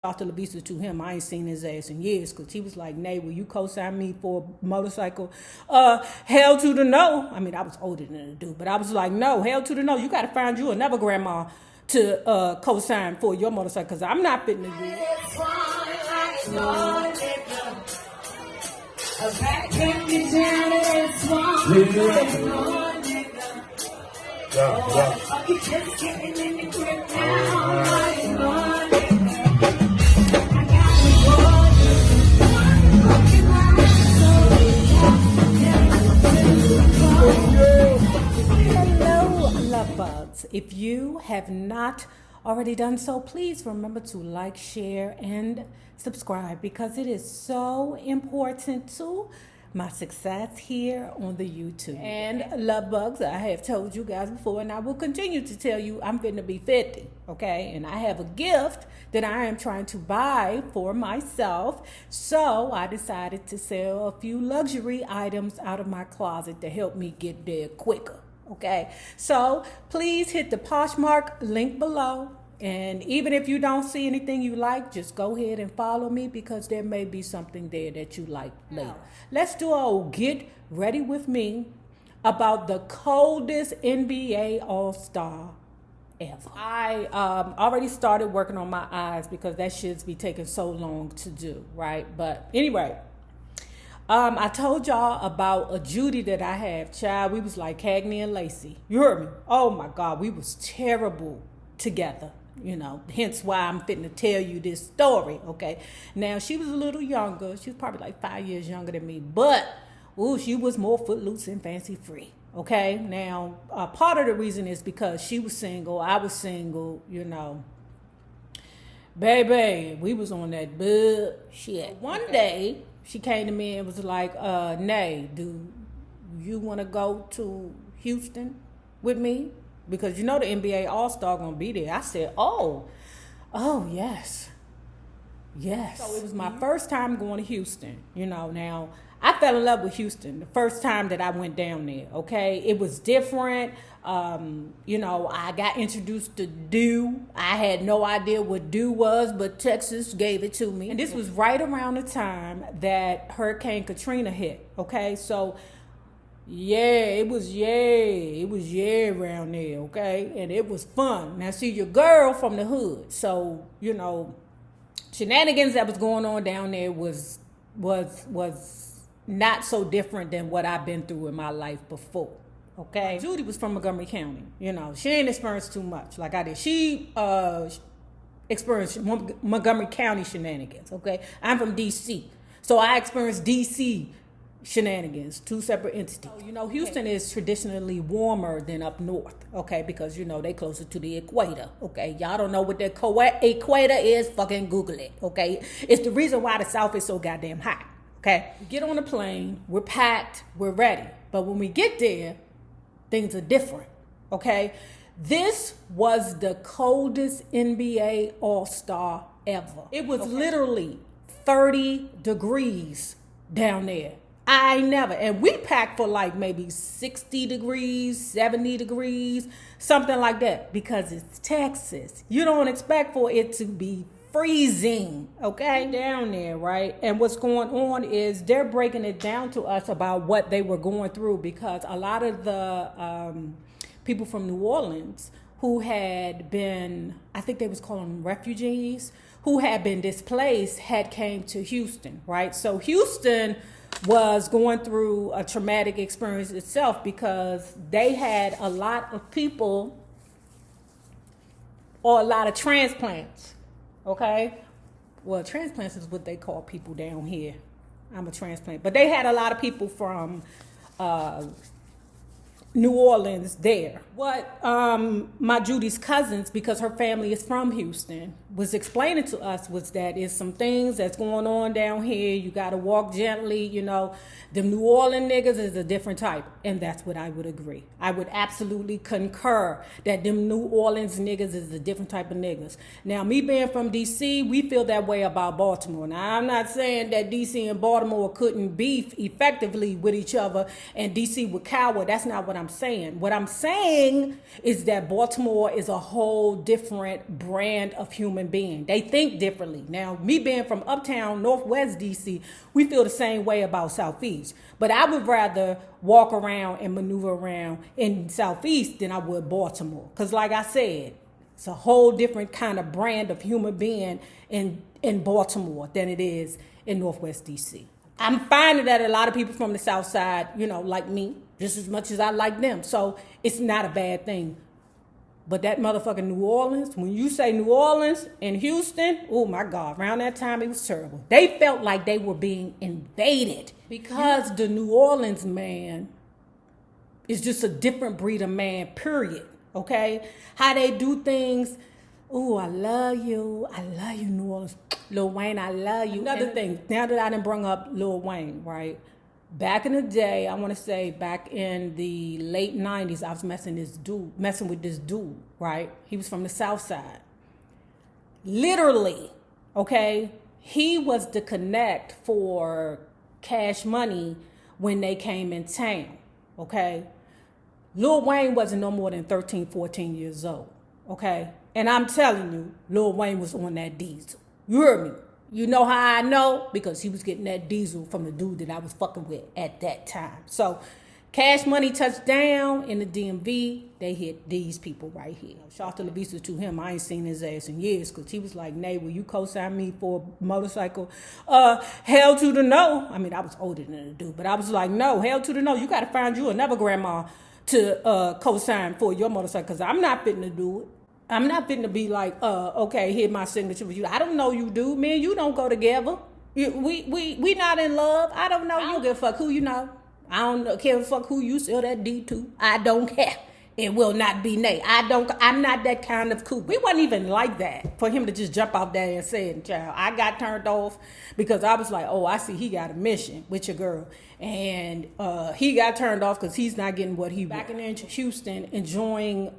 Out to Labisa to him. I ain't seen his ass in years because he was like, Nay, will you co-sign me for a motorcycle? Hell to the no. I mean, I was older than the dude, but I was like, no, hell to the no. You got to find you another grandma to co-sign for your motorcycle because I'm not fitting to do it. Bugs. If you have not already done so, please remember to like, share, and subscribe because it is so important to my success here on the YouTube. And love bugs, I have told you guys before, and I will continue to tell you, I'm going to be 50, okay? And I have a gift that I am trying to buy for myself. So I decided to sell a few luxury items out of my closet to help me get there quicker. Okay, so please hit the Poshmark link below. And even if you don't see anything you like, just go ahead and follow me because there may be something there that you like later. Let's do a get ready with me about the coldest NBA All-Star ever. I already started working on my eyes because that shit's be taking so long to do, right? But anyway. I told y'all about a Judy that I have. Child, we was like Cagney and Lacey. You heard me? Oh my God, we was terrible together. You know, hence why I'm fitting to tell you this story, okay? Now, she was a little younger. She was probably like 5 years younger than me. But, ooh, she was more footloose and fancy free, okay? Now, part of the reason is because she was single. I was single, you know. Baby, we was on that bud shit. One day, she came to me and was like, Nay, do you want to go to Houston with me? Because you know the NBA All-Star going to be there. I said, oh, yes. Yes. So it was my first time going to Houston. You know, now, I fell in love with Houston the first time that I went down there, okay? It was different. You know, I got introduced to dew. I had no idea what dew was, but Texas gave it to me. And this was right around the time that Hurricane Katrina hit, okay? So, it was around there, okay? And it was fun. Now, see, your girl from the hood. So, you know, shenanigans that was going on down there was not so different than what I've been through in my life before. Okay, Judy was from Montgomery County. You know, she ain't experienced too much like I did. She experienced Montgomery County shenanigans. Okay, I'm from DC, so I experienced DC shenanigans, two separate entities. So, you know, Houston is traditionally warmer than up north. Okay, because you know they closer to the equator. Okay, y'all don't know what the equator is? Fucking Google it. Okay, it's the reason why the South is so goddamn hot. Okay, we get on the plane, we're packed, we're ready, but when we get there, things are different, okay? This was the coldest NBA All-Star ever. It was literally 30 degrees down there. I never, and we packed for like maybe 60 degrees, 70 degrees, something like that, because it's Texas. You don't expect for it to be freezing, okay, down there, right? And what's going on is they're breaking it down to us about what they were going through because a lot of the people from New Orleans who had been, I think they was calling them refugees, who had been displaced had came to Houston, right? So Houston was going through a traumatic experience itself because they had a lot of people or a lot of transplants. Okay, well, transplants is what they call people down here. I'm a transplant, but they had a lot of people from New Orleans there. What my Judy's cousins, because her family is from Houston, was explaining to us was that it's some things that's going on down here. You got to walk gently, you know. The New Orleans niggas is a different type, and that's what I would agree. I would absolutely concur that them New Orleans niggas is a different type of niggas. Now, me being from D.C., we feel that way about Baltimore. Now, I'm not saying that D.C. and Baltimore couldn't beef effectively with each other and D.C. would cower. That's not what I'm saying. What I'm saying is that Baltimore is a whole different brand of human human being. They think differently. Now, me being from uptown, Northwest DC, we feel the same way about Southeast. But I would rather walk around and maneuver around in Southeast than I would Baltimore. Because like I said, it's a whole different kind of brand of human being in Baltimore than it is in Northwest DC. I'm finding that a lot of people from the South Side, you know, like me, just as much as I like them. So it's not a bad thing. But that motherfucking New Orleans, when you say New Orleans and Houston, oh my God, around that time it was terrible. They felt like they were being invaded because the New Orleans man is just a different breed of man, period. Okay? How they do things. Oh, I love you, New Orleans. Lil Wayne, I love you. Another thing, now that I done bring up Lil Wayne, right? Back in the day, I want to say back in the late 90s, I was messing with this dude, right? He was from the South Side. Literally, okay? He was the connect for Cash Money when they came in town, okay? Lil Wayne wasn't no more than 13, 14 years old, okay? And I'm telling you, Lil Wayne was on that diesel. You heard me? You know how I know? Because he was getting that diesel from the dude that I was fucking with at that time. So, Cash Money touched down in the DMV. They hit these people right here. Shout to LaVista to him. I ain't seen his ass in years because he was like, Nay, will you co-sign me for a motorcycle? Hell to the no. I mean, I was older than the dude, but I was like, no, hell to the no. You got to find you another grandma to co-sign for your motorcycle because I'm not fitting to do it. I'm not fitting to be like, okay, here's my signature for you. I don't know you, dude. Me and you don't go together. We not in love. I don't know you. I don't give a fuck who you know. I don't care a fuck who you sell that D to. I don't care. It will not be Nay. I'm not that kind of cool. We wasn't even like that for him to just jump out there and say it, child. I got turned off because I was like, oh, I see he got a mission with your girl. And he got turned off because he's not getting what he back in Houston enjoying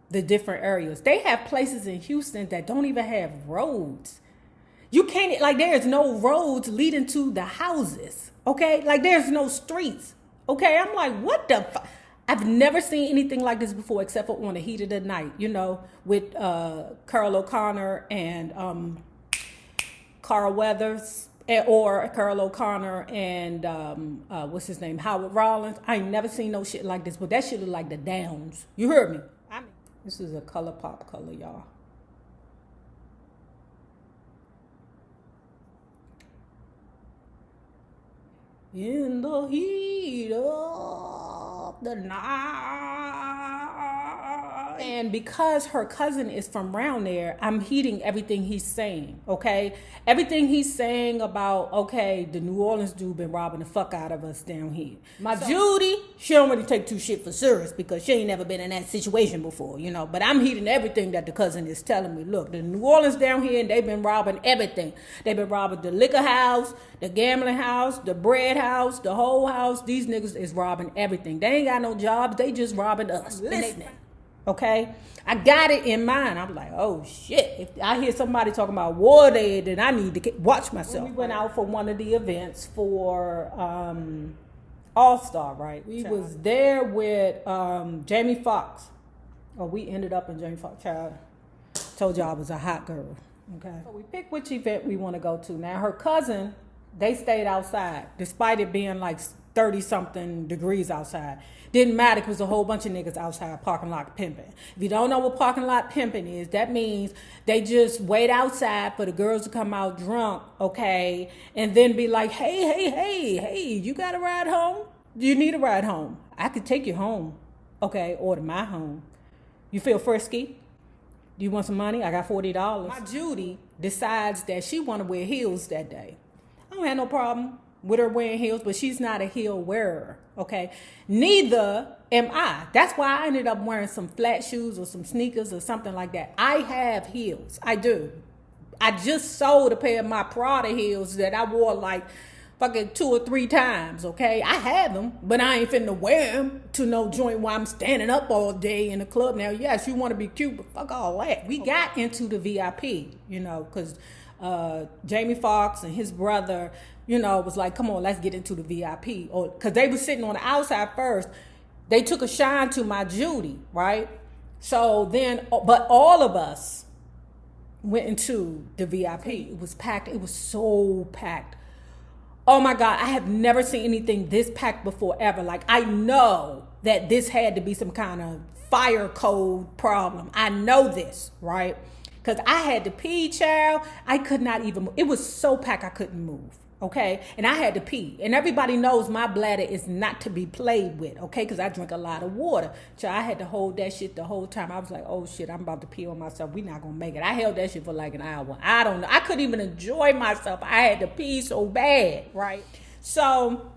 the different areas. They have places in Houston that don't even have roads. You can't, like, there is no roads leading to the houses, okay? Like, there's no streets, okay? I'm like, what the fuck? I've never seen anything like this before except for on the heat of the night, you know, with Carl O'Connor and Carl Weathers, or Carl O'Connor and, what's his name, Howard Rollins. I ain't never seen no shit like this, but that shit look like the Downs. You heard me? This is a color pop color, y'all. In the heat of the night. And because her cousin is from around there, I'm heeding everything he's saying, okay? Everything he's saying about, okay, the New Orleans dude been robbing the fuck out of us down here. Judy, she don't really take too shit for serious because she ain't never been in that situation before, you know? But I'm heeding everything that the cousin is telling me. Look, the New Orleans down here, they've been robbing everything. They've been robbing the liquor house, the gambling house, the bread house, the whole house. These niggas is robbing everything. They ain't got no jobs. They just robbing us. Listening. Okay, I got it in mind. I'm like, oh shit. If I hear somebody talking about war day, then I need to watch myself. When we went out for one of the events for All-Star, right? We was there with Jamie Foxx. Oh, we ended up in Jamie Foxx. Child, told y'all I was a hot girl. Okay, so we picked which event we want to go to. Now her cousin, they stayed outside despite it being like 30-something degrees outside. Didn't matter because a whole bunch of niggas outside parking lot pimping. If you don't know what parking lot pimping is, that means they just wait outside for the girls to come out drunk, okay, and then be like, hey, you got a ride home? Do you need a ride home? I could take you home, okay, or to my home. You feel frisky? Do you want some money? I got $40. My Judy decides that she want to wear heels that day. I don't have no problem with her wearing heels, but she's not a heel wearer, okay? Neither am I. That's why I ended up wearing some flat shoes or some sneakers or something like that. I have heels. I do. I just sold a pair of my Prada heels that I wore like fucking 2 or 3 times, okay? I have them, but I ain't finna wear them to no joint while I'm standing up all day in the club. Now, yes, you want to be cute, but fuck all that. We got into the VIP, you know, because Jamie Foxx and his brother, you know, was like, come on, let's get into the VIP. Or because they were sitting on the outside first. They took a shine to my Judy, right? So then, but all of us went into the VIP. It was packed. It was so packed. Oh my God, I have never seen anything this packed before ever. Like, I know that this had to be some kind of fire code problem. I know this, right? Because I had to pee, child. I could not even move. It was so packed I couldn't move, okay? And I had to pee. And everybody knows my bladder is not to be played with, okay? Because I drink a lot of water. Child, I had to hold that shit the whole time. I was like, oh shit, I'm about to pee on myself. We're not going to make it. I held that shit for like an hour. I don't know. I couldn't even enjoy myself. I had to pee so bad, right? So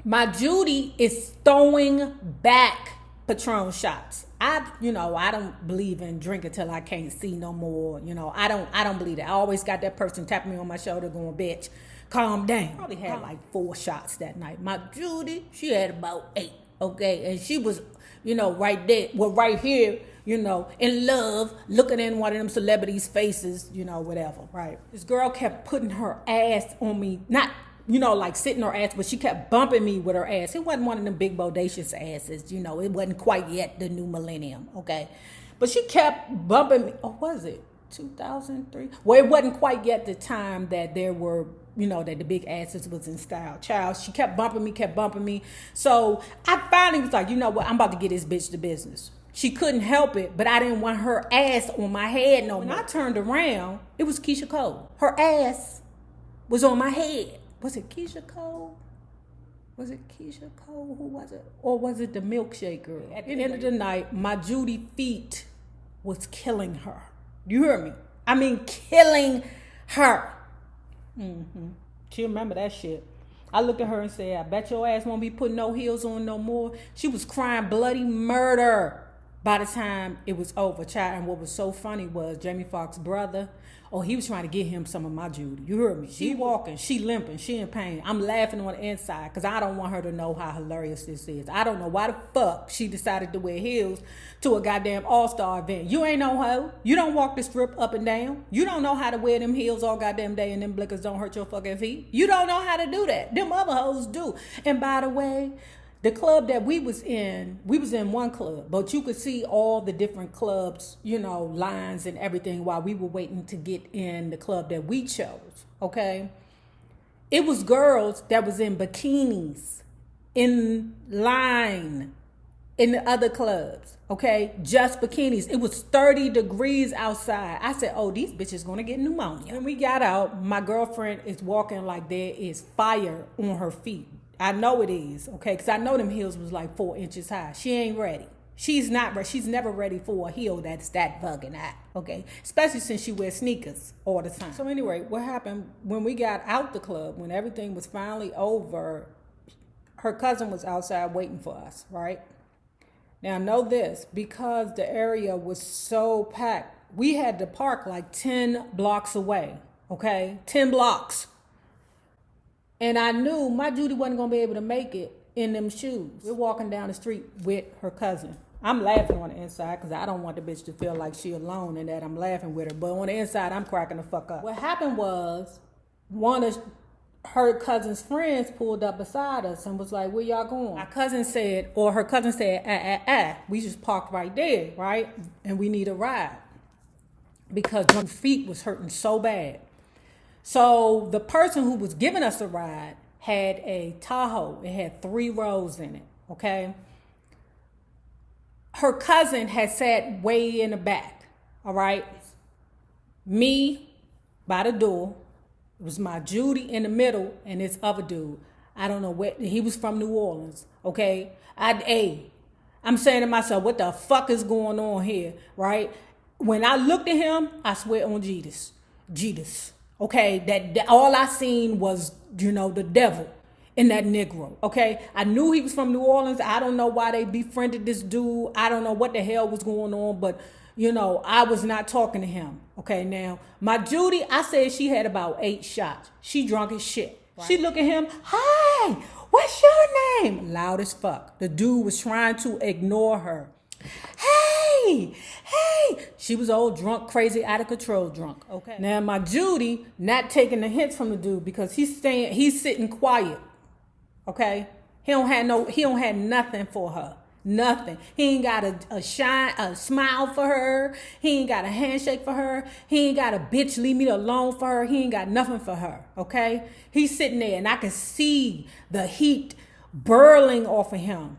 my Judy is throwing back Patron shots. I don't believe in drinking till I can't see no more. I don't believe that. I always got that person tapping me on my shoulder going, bitch, calm down. Probably had like 4 shots that night. My Judy, she had about 8, okay? And she was, right there, right here, in love, looking in one of them celebrities' faces, whatever, right? This girl kept putting her ass on me, not like sitting her ass, but she kept bumping me with her ass. It wasn't one of them big bodacious asses, it wasn't quite yet the new millennium, okay? But she kept bumping me. Oh, was it 2003? Well, it wasn't quite yet the time that there were, that the big asses was in style. Child, she kept bumping me. So I finally was like, you know what? I'm about to get this bitch to business. She couldn't help it, but I didn't want her ass on my head no more. When I turned around, it was Keisha Cole. Her ass was on my head. Was it Keisha Cole? Who was it? Or was it the milkshake girl? At the end of the night, my Judy feet was killing her. You hear me? I mean, killing her. She remember that shit. I looked at her and said, I bet your ass won't be putting no heels on no more. She was crying bloody murder by the time it was over, child. And what was so funny was Jamie Foxx's brother, he was trying to get him some of my Judy. You heard me? She walking, she limping, she in pain. I'm laughing on the inside because I don't want her to know how hilarious this is. I don't know why the fuck she decided to wear heels to a goddamn all-star event. You ain't no hoe. You don't walk the strip up and down. You don't know how to wear them heels all goddamn day and them blickers don't hurt your fucking feet. You don't know how to do that. Them other hoes do. And by the way, the club that we was in one club, but you could see all the different clubs, lines and everything while we were waiting to get in the club that we chose, okay? It was girls that was in bikinis, in line, in the other clubs, okay? Just bikinis. It was 30 degrees outside. I said, oh, these bitches gonna get pneumonia. When we got out, my girlfriend is walking like there is fire on her feet. I know it is, okay? Because I know them heels was like 4 inches high. She ain't ready. She's not ready. She's never ready for a heel that's that bugging high, okay? Especially since she wears sneakers all the time. So anyway, what happened when we got out the club, when everything was finally over, her cousin was outside waiting for us, right? Now know this, because the area was so packed, we had to park like 10 blocks away, okay? 10 blocks. And I knew my Judy wasn't going to be able to make it in them shoes. We're walking down the street with her cousin. I'm laughing on the inside because I don't want the bitch to feel like she alone and that I'm laughing with her. But on the inside, I'm cracking the fuck up. What happened was one of her cousin's friends pulled up beside us and was like, where y'all going? Her cousin said, we just parked right there, right? And we need a ride because my feet was hurting so bad. So the person who was giving us a ride had a Tahoe. It had 3 rows in it, okay? Her cousin had sat way in the back, all right? Me by the door. It was my Judy in the middle and this other dude. I don't know where, he was from New Orleans, okay? I'm saying to myself, what the fuck is going on here, right? When I looked at him, I swear on Jesus. Okay, that all I seen was, the devil in that Negro, okay? I knew he was from New Orleans. I don't know why they befriended this dude. I don't know what the hell was going on, but, I was not talking to him, okay? Now, my Judy, I said she had about 8 shots. She drunk as shit. Right. She look at him, hi, what's your name? Loud as fuck. The dude was trying to ignore her. Hey, she was old drunk, crazy, out of control drunk. Okay. Now my Judy not taking the hints from the dude because he's sitting quiet. Okay. He don't have nothing for her. Nothing. He ain't got a smile for her. He ain't got a handshake for her. He ain't got a bitch leave me alone for her. He ain't got nothing for her, okay? He's sitting there and I can see the heat burling off of him.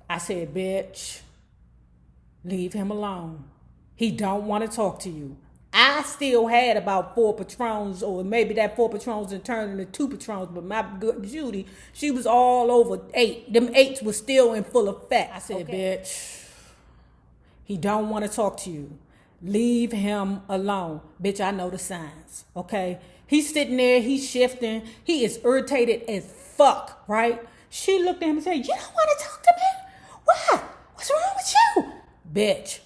I said, bitch, leave him alone. He don't want to talk to you. I still had about 4 Patrons, or maybe that 4 Patrons and turned into 2 Patrons, but my good Judy, she was all over 8. Them 8s was still in full effect. I said, okay, bitch, he don't want to talk to you. Leave him alone. Bitch, I know the signs, okay? He's sitting there, he's shifting. He is irritated as fuck, right? She looked at him and said, you don't want to talk to me? Why? What's wrong with you? Bitch.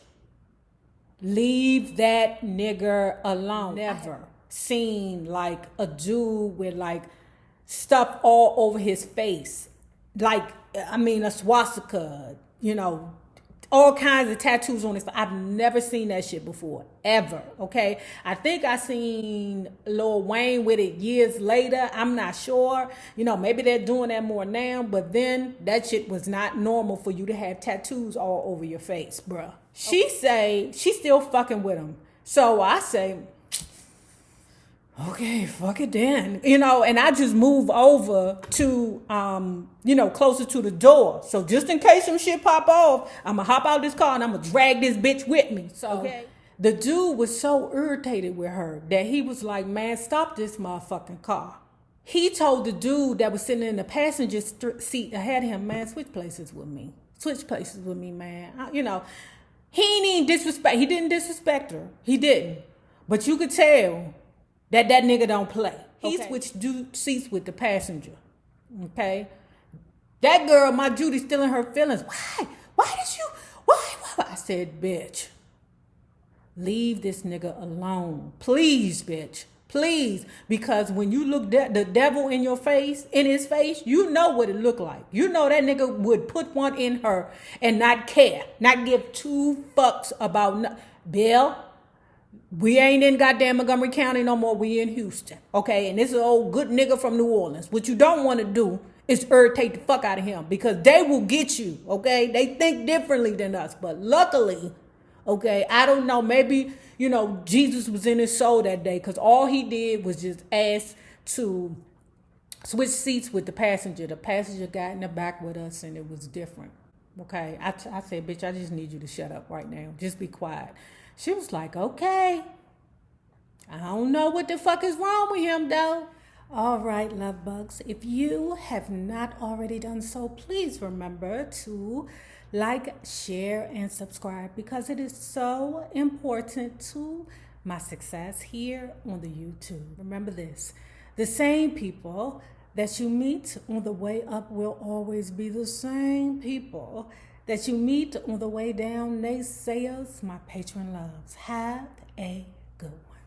Leave that nigger alone. Never seen like a dude with like stuff all over his face. Like, I mean, a swastika, you know, all kinds of tattoos on his face. I've never seen that shit before, ever, okay? I think I seen Lil Wayne with it years later. I'm not sure. You know, maybe they're doing that more now, but then that shit was not normal for you to have tattoos all over your face, bruh. She say she's still fucking with him. So I say, okay, fuck it then. You know, and I just move over to, you know, closer to the door. So just in case some shit pop off, I'm going to hop out this car and I'm going to drag this bitch with me. So okay. The dude was so irritated with her that he was like, man, stop this motherfucking car. He told the dude that was sitting in the passenger seat ahead of him, man, switch places with me. Switch places with me, man. You know. He ain't even disrespect. He didn't disrespect her. He didn't. But you could tell that nigga don't play. He switched seats with the passenger. Okay? That girl, my Judy, still in her feelings. Why? Why? I said, bitch, leave this nigga alone. Please, bitch. Please. Because when you look the devil in your face, in his face, you know what it looked like. You know that nigga would put one in her and not care. Not give 2 fucks about Bill. We ain't in goddamn Montgomery County no more. We in Houston. Okay? And this is an old good nigga from New Orleans. What you don't want to do is irritate the fuck out of him. Because they will get you. Okay? They think differently than us. But luckily, okay, I don't know, maybe, you know, Jesus was in his soul that day because all he did was just ask to switch seats with the passenger. The passenger got in the back with us and it was different, okay? I said, bitch, I just need you to shut up right now. Just be quiet. She was like, okay. I don't know what the fuck is wrong with him, though. All right, love bugs. If you have not already done so, please remember to like, share, and subscribe because it is so important to my success here on the YouTube. Remember this, the same people that you meet on the way up will always be the same people that you meet on the way down. Naysayers, my patron loves. Have a good one.